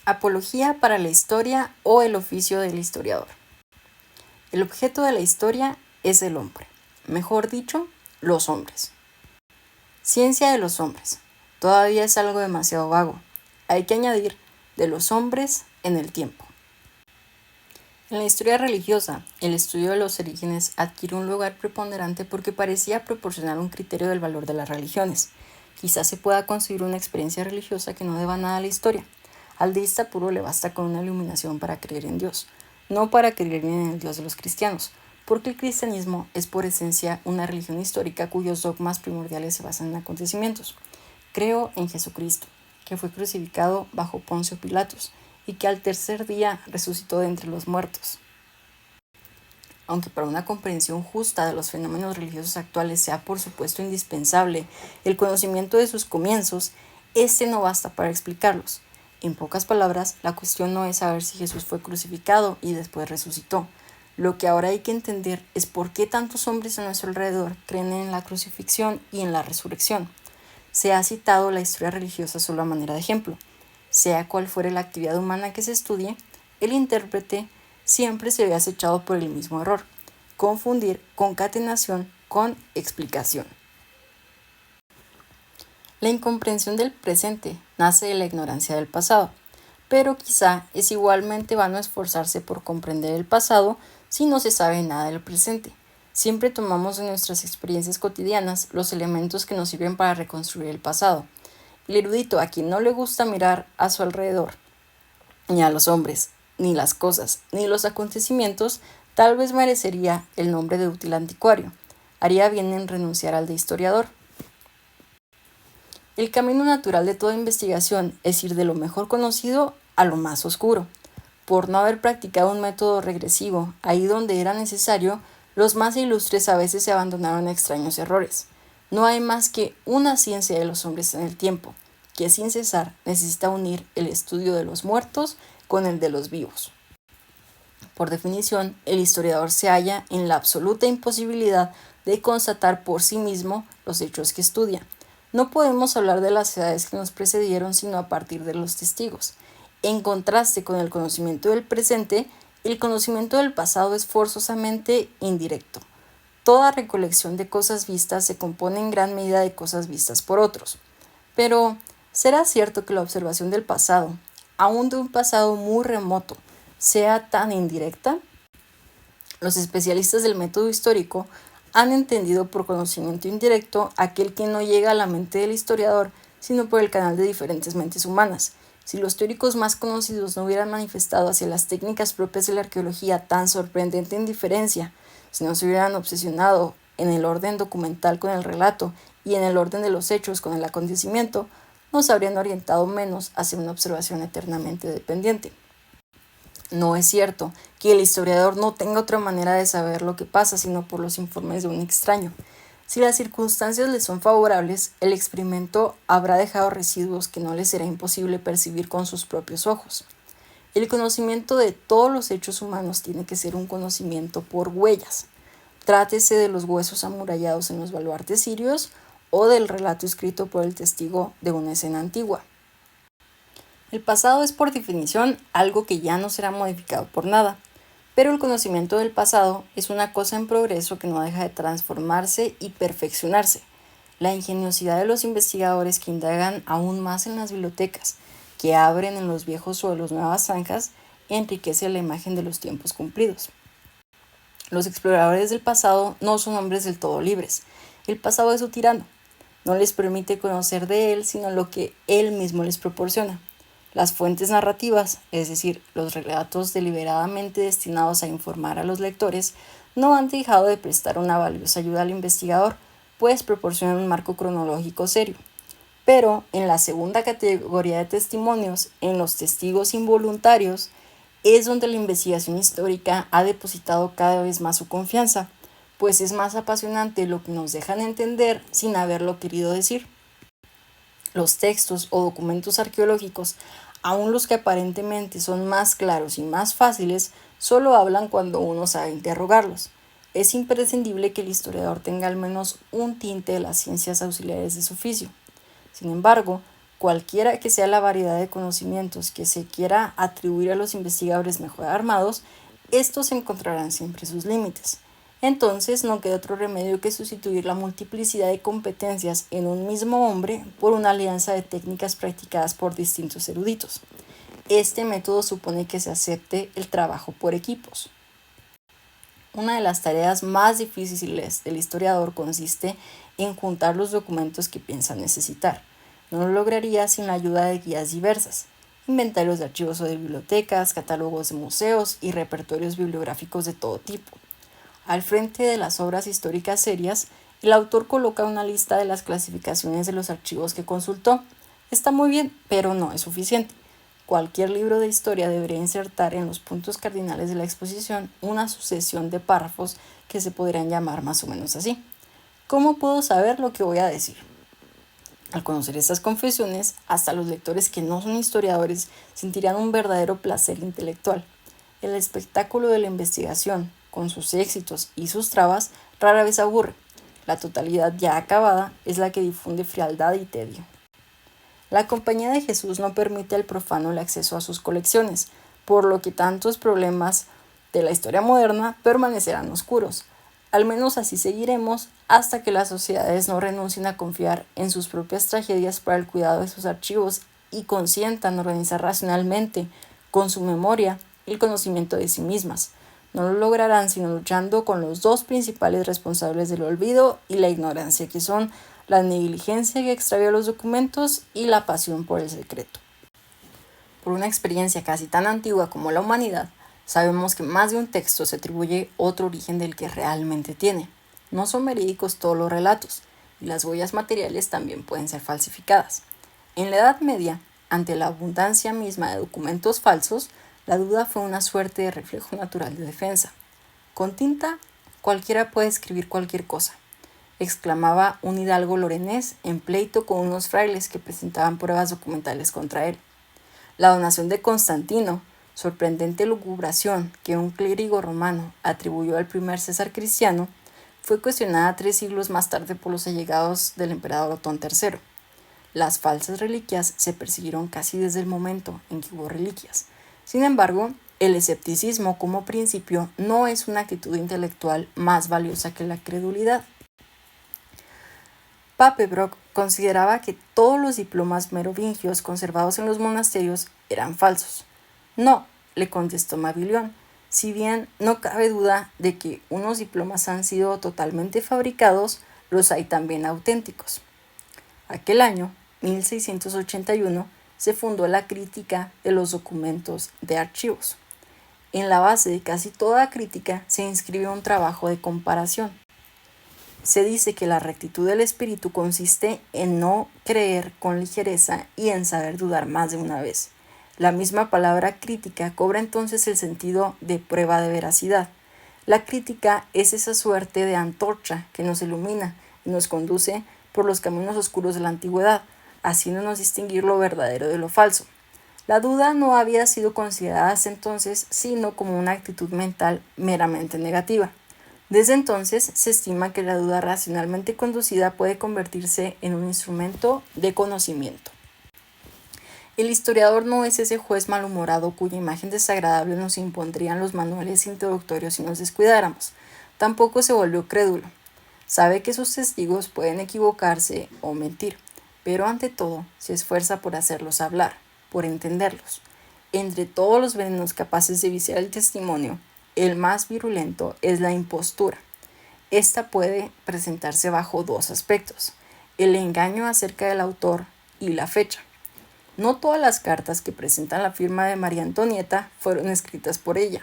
Apología para la historia o el oficio del historiador. El objeto de la historia es el hombre, mejor dicho, los hombres. Ciencia de los hombres. Todavía es algo demasiado vago. Hay que añadir de los hombres en el tiempo. En la historia religiosa, el estudio de los orígenes adquiere un lugar preponderante porque parecía proporcionar un criterio del valor de las religiones. Quizás se pueda construir una experiencia religiosa que no deba nada a la historia. Al deísta puro le basta con una iluminación para creer en Dios, no para creer en el Dios de los cristianos, porque el cristianismo es por esencia una religión histórica cuyos dogmas primordiales se basan en acontecimientos. Creo en Jesucristo, que fue crucificado bajo Poncio Pilatos y que al tercer día resucitó de entre los muertos. Aunque para una comprensión justa de los fenómenos religiosos actuales sea por supuesto indispensable el conocimiento de sus comienzos, este no basta para explicarlos. En pocas palabras, la cuestión no es saber si Jesús fue crucificado y después resucitó. Lo que ahora hay que entender es por qué tantos hombres a nuestro alrededor creen en la crucifixión y en la resurrección. Se ha citado la historia religiosa solo a manera de ejemplo. Sea cual fuere la actividad humana que se estudie, el intérprete siempre se ve acechado por el mismo error: confundir concatenación con explicación. La incomprensión del presente nace de la ignorancia del pasado, pero quizá es igualmente vano esforzarse por comprender el pasado si no se sabe nada del presente. Siempre tomamos en nuestras experiencias cotidianas los elementos que nos sirven para reconstruir el pasado. El erudito a quien no le gusta mirar a su alrededor, ni a los hombres, ni las cosas, ni los acontecimientos, tal vez merecería el nombre de útil anticuario. Haría bien en renunciar al de historiador. El camino natural de toda investigación es ir de lo mejor conocido a lo más oscuro. Por no haber practicado un método regresivo, ahí donde era necesario, los más ilustres a veces se abandonaron a extraños errores. No hay más que una ciencia de los hombres en el tiempo, que sin cesar necesita unir el estudio de los muertos con el de los vivos. Por definición, el historiador se halla en la absoluta imposibilidad de constatar por sí mismo los hechos que estudia. No podemos hablar de las edades que nos precedieron sino a partir de los testigos. En contraste con el conocimiento del presente, el conocimiento del pasado es forzosamente indirecto. Toda recolección de cosas vistas se compone en gran medida de cosas vistas por otros. Pero, ¿será cierto que la observación del pasado, aun de un pasado muy remoto, sea tan indirecta? Los especialistas del método histórico han entendido por conocimiento indirecto aquel que no llega a la mente del historiador, sino por el canal de diferentes mentes humanas. Si los teóricos más conocidos no hubieran manifestado hacia las técnicas propias de la arqueología tan sorprendente indiferencia, si no se hubieran obsesionado en el orden documental con el relato y en el orden de los hechos con el acontecimiento, nos habrían orientado menos hacia una observación eternamente dependiente. No es cierto que el historiador no tenga otra manera de saber lo que pasa sino por los informes de un extraño. Si las circunstancias le son favorables, el experimento habrá dejado residuos que no le será imposible percibir con sus propios ojos. El conocimiento de todos los hechos humanos tiene que ser un conocimiento por huellas. Trátese de los huesos amurallados en los baluartes sirios o del relato escrito por el testigo de una escena antigua. El pasado es por definición algo que ya no será modificado por nada, pero el conocimiento del pasado es una cosa en progreso que no deja de transformarse y perfeccionarse. La ingeniosidad de los investigadores que indagan aún más en las bibliotecas, que abren en los viejos suelos nuevas zanjas, enriquece la imagen de los tiempos cumplidos. Los exploradores del pasado no son hombres del todo libres. El pasado es su tirano. No les permite conocer de él sino lo que él mismo les proporciona. Las fuentes narrativas, es decir, los relatos deliberadamente destinados a informar a los lectores, no han dejado de prestar una valiosa ayuda al investigador, pues proporcionan un marco cronológico serio. Pero en la segunda categoría de testimonios, en los testigos involuntarios, es donde la investigación histórica ha depositado cada vez más su confianza, pues es más apasionante lo que nos dejan entender sin haberlo querido decir. Los textos o documentos arqueológicos, aun los que aparentemente son más claros y más fáciles, solo hablan cuando uno sabe interrogarlos. Es imprescindible que el historiador tenga al menos un tinte de las ciencias auxiliares de su oficio. Sin embargo, Cualquiera que sea la variedad de conocimientos que se quiera atribuir a los investigadores mejor armados, estos encontrarán siempre sus límites. Entonces no queda otro remedio que sustituir la multiplicidad de competencias en un mismo hombre por una alianza de técnicas practicadas por distintos eruditos. Este método supone que se acepte el trabajo por equipos. Una de las tareas más difíciles del historiador consiste en juntar los documentos que piensa necesitar. No lo lograría sin la ayuda de guías diversas, inventarios de archivos o de bibliotecas, catálogos de museos y repertorios bibliográficos de todo tipo. Al frente de las obras históricas serias, el autor coloca una lista de las clasificaciones de los archivos que consultó. Está muy bien, pero no es suficiente. Cualquier libro de historia debería insertar en los puntos cardinales de la exposición una sucesión de párrafos que se podrían llamar más o menos así. ¿Cómo puedo saber lo que voy a decir? Al conocer estas confesiones, hasta los lectores que no son historiadores sentirán un verdadero placer intelectual. El espectáculo de la investigación, con sus éxitos y sus trabas, rara vez aburre. La totalidad ya acabada es la que difunde frialdad y tedio. La Compañía de Jesús no permite al profano el acceso a sus colecciones, por lo que tantos problemas de la historia moderna permanecerán oscuros. Al menos así seguiremos hasta que las sociedades no renuncien a confiar en sus propias tragedias para el cuidado de sus archivos y consientan organizar racionalmente, con su memoria, el conocimiento de sí mismas. No lo lograrán sino luchando con los dos principales responsables del olvido y la ignorancia, que son la negligencia que extravía los documentos y la pasión por el secreto. Por una experiencia casi tan antigua como la humanidad, sabemos que más de un texto se atribuye otro origen del que realmente tiene. No son verídicos todos los relatos, y las huellas materiales también pueden ser falsificadas. En la Edad Media, ante la abundancia misma de documentos falsos, la duda fue una suerte de reflejo natural de defensa. Con tinta, cualquiera puede escribir cualquier cosa, exclamaba un hidalgo lorenés en pleito con unos frailes que presentaban pruebas documentales contra él. La donación de Constantino, sorprendente lucubración que un clérigo romano atribuyó al primer César cristiano, fue cuestionada 3 siglos más tarde por los allegados del emperador Otón III. Las falsas reliquias se persiguieron casi desde el momento en que hubo reliquias. Sin embargo, el escepticismo como principio no es una actitud intelectual más valiosa que la credulidad. Papebrock consideraba que todos los diplomas merovingios conservados en los monasterios eran falsos. No, le contestó Mabillon, si bien no cabe duda de que unos diplomas han sido totalmente fabricados, los hay también auténticos. Aquel año, 1681, se fundó la crítica de los documentos de archivos. En la base de casi toda crítica se inscribe un trabajo de comparación. Se dice que la rectitud del espíritu consiste en no creer con ligereza y en saber dudar más de una vez. La misma palabra crítica cobra entonces el sentido de prueba de veracidad. La crítica es esa suerte de antorcha que nos ilumina y nos conduce por los caminos oscuros de la antigüedad, haciéndonos distinguir lo verdadero de lo falso. La duda no había sido considerada hasta entonces sino como una actitud mental meramente negativa. Desde entonces se estima que la duda racionalmente conducida puede convertirse en un instrumento de conocimiento. El historiador no es ese juez malhumorado cuya imagen desagradable nos impondrían los manuales introductorios si nos descuidáramos. Tampoco se volvió crédulo. Sabe que sus testigos pueden equivocarse o mentir, pero ante todo se esfuerza por hacerlos hablar, por entenderlos. Entre todos los venenos capaces de viciar el testimonio, el más virulento es la impostura. Esta puede presentarse bajo 2 aspectos: el engaño acerca del autor y la fecha. No todas las cartas que presentan la firma de María Antonieta fueron escritas por ella.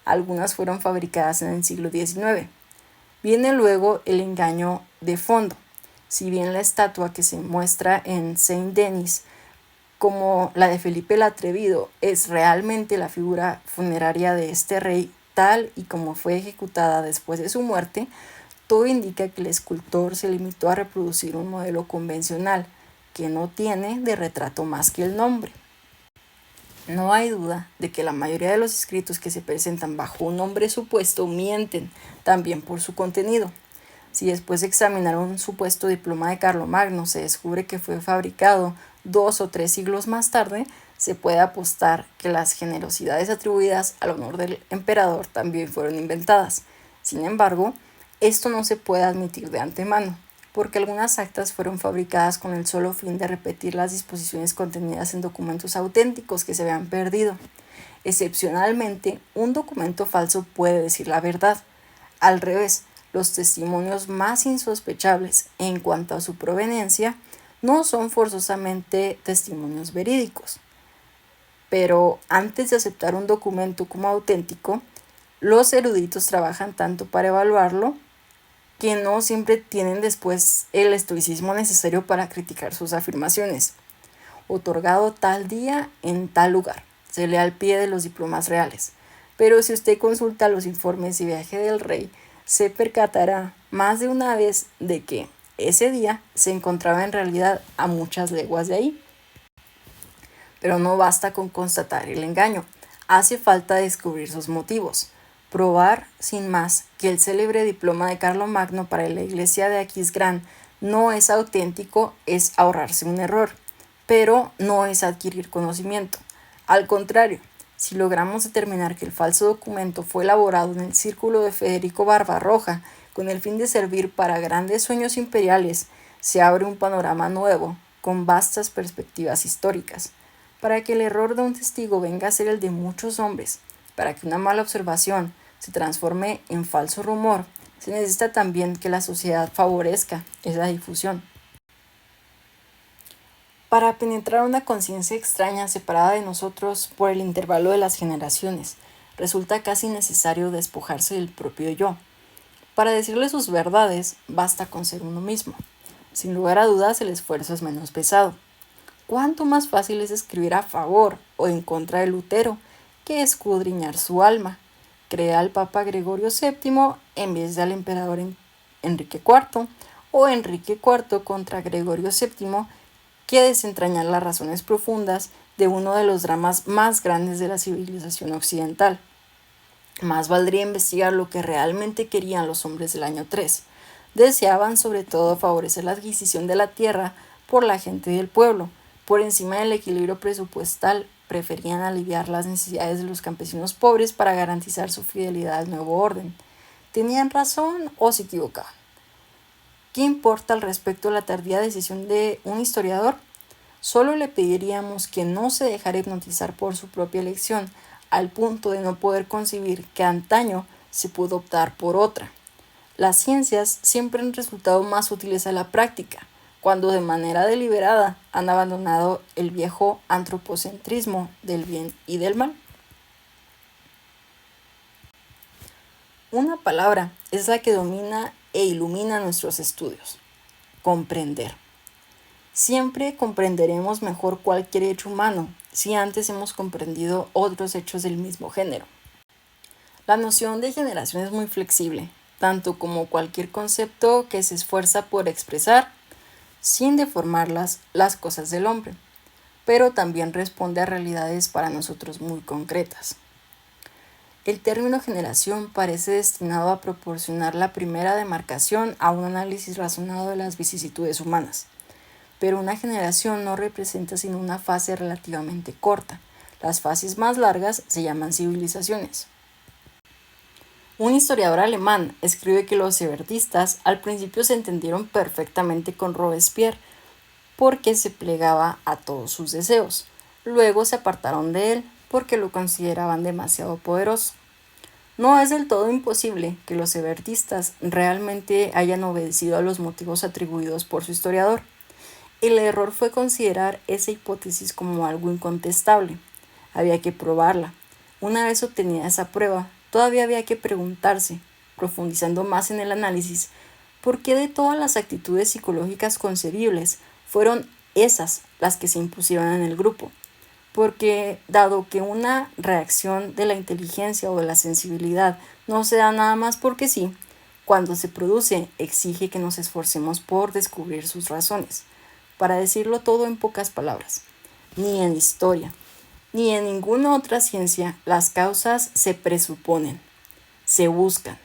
Algunas fueron fabricadas en el siglo XIX. Viene luego el engaño de fondo. Si bien la estatua que se muestra en Saint-Denis, como la de Felipe el Atrevido, es realmente la figura funeraria de este rey, tal y como fue ejecutada después de su muerte, todo indica que el escultor se limitó a reproducir un modelo convencional, que no tiene de retrato más que el nombre. No hay duda de que la mayoría de los escritos que se presentan bajo un nombre supuesto mienten también por su contenido. Si después de examinar un supuesto diploma de Carlomagno se descubre que fue fabricado 2 o 3 siglos más tarde, se puede apostar que las generosidades atribuidas al honor del emperador también fueron inventadas. Sin embargo, esto no se puede admitir de antemano, porque algunas actas fueron fabricadas con el solo fin de repetir las disposiciones contenidas en documentos auténticos que se habían perdido. Excepcionalmente, un documento falso puede decir la verdad. Al revés, los testimonios más insospechables en cuanto a su proveniencia no son forzosamente testimonios verídicos. Pero antes de aceptar un documento como auténtico, los eruditos trabajan tanto para evaluarlo que no siempre tienen después el estoicismo necesario para criticar sus afirmaciones. Otorgado tal día en tal lugar. Se lee al pie de los diplomas reales. Pero si usted consulta los informes de viaje del rey, se percatará más de una vez de que ese día se encontraba en realidad a muchas leguas de ahí. Pero no basta con constatar el engaño, hace falta descubrir sus motivos. Probar, sin más, que el célebre diploma de Carlomagno para la iglesia de Aquisgrán no es auténtico es ahorrarse un error, pero no es adquirir conocimiento. Al contrario, si logramos determinar que el falso documento fue elaborado en el círculo de Federico Barbarroja con el fin de servir para grandes sueños imperiales, se abre un panorama nuevo, con vastas perspectivas históricas. Para que el error de un testigo venga a ser el de muchos hombres, para que una mala observación se transforme en falso rumor, se necesita también que la sociedad favorezca esa difusión. Para penetrar una conciencia extraña separada de nosotros por el intervalo de las generaciones, resulta casi necesario despojarse del propio yo. Para decirle sus verdades, basta con ser uno mismo. Sin lugar a dudas, el esfuerzo es menos pesado. ¿Cuánto más fácil es escribir a favor o en contra de Lutero que escudriñar su alma? Crea al Papa Gregorio VII en vez del emperador Enrique IV o Enrique IV contra Gregorio VII que desentrañar las razones profundas de uno de los dramas más grandes de la civilización occidental. Más valdría investigar lo que realmente querían los hombres del año 3. Deseaban sobre todo favorecer la adquisición de la tierra por la gente del pueblo. Por encima del equilibrio presupuestal, preferían aliviar las necesidades de los campesinos pobres para garantizar su fidelidad al nuevo orden. ¿Tenían razón o se equivocaban? ¿Qué importa al respecto la tardía decisión de un historiador? Solo le pediríamos que no se dejara hipnotizar por su propia elección, al punto de no poder concebir que antaño se pudo optar por otra. Las ciencias siempre han resultado más útiles a la práctica, cuando de manera deliberada han abandonado el viejo antropocentrismo del bien y del mal. Una palabra es la que domina e ilumina nuestros estudios: comprender. Siempre comprenderemos mejor cualquier hecho humano si antes hemos comprendido otros hechos del mismo género. La noción de generación es muy flexible, tanto como cualquier concepto que se esfuerza por expresar, sin deformarlas, las cosas del hombre, pero también responde a realidades para nosotros muy concretas. El término generación parece destinado a proporcionar la primera demarcación a un análisis razonado de las vicisitudes humanas. Pero una generación no representa sino una fase relativamente corta. Las fases más largas se llaman civilizaciones. Un historiador alemán escribe que los hebertistas al principio se entendieron perfectamente con Robespierre porque se plegaba a todos sus deseos. Luego se apartaron de él porque lo consideraban demasiado poderoso. No es del todo imposible que los hebertistas realmente hayan obedecido a los motivos atribuidos por su historiador. El error fue considerar esa hipótesis como algo incontestable. Había que probarla. Una vez obtenida esa prueba, todavía había que preguntarse, profundizando más en el análisis, por qué de todas las actitudes psicológicas concebibles fueron esas las que se impusieron en el grupo. Porque, dado que una reacción de la inteligencia o de la sensibilidad no se da nada más porque sí, cuando se produce exige que nos esforcemos por descubrir sus razones. Para decirlo todo en pocas palabras, ni en historia, ni en ninguna otra ciencia las causas se presuponen, se buscan.